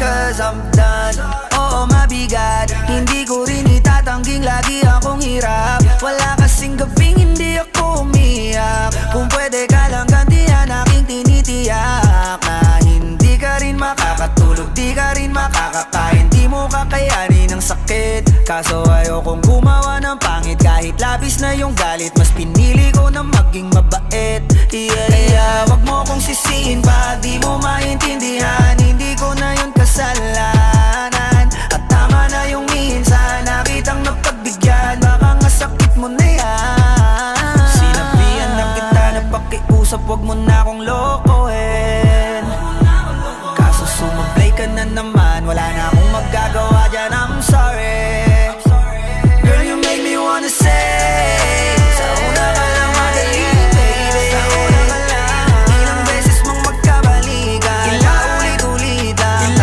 cause I'm done. Oo, mabigat, hindi ko rin itatangging lagi akong hirap. Wala kasing gabing hindi ako umiyak. Kung pwede ka lang gantihan aking tinitiyak na hindi ka rin makakatulog, di ka rin makakakain, di mo kakayanin ang sakit. Kaso ayokong gumawa ng pangit kahit labis na yung galit. Mas pinili ko na maging mabait. Yeah, wag mo kong sisihin pag di mo maintindihan. Hindi ko na yun kasalanan. At tama na yung minsan nakitang napagbigyan. Baka nga sakit mo na yan. Sinabihan na kita na pakiusap, wag mo na akong lokohin. Kaso sumablay ka na naman, wala na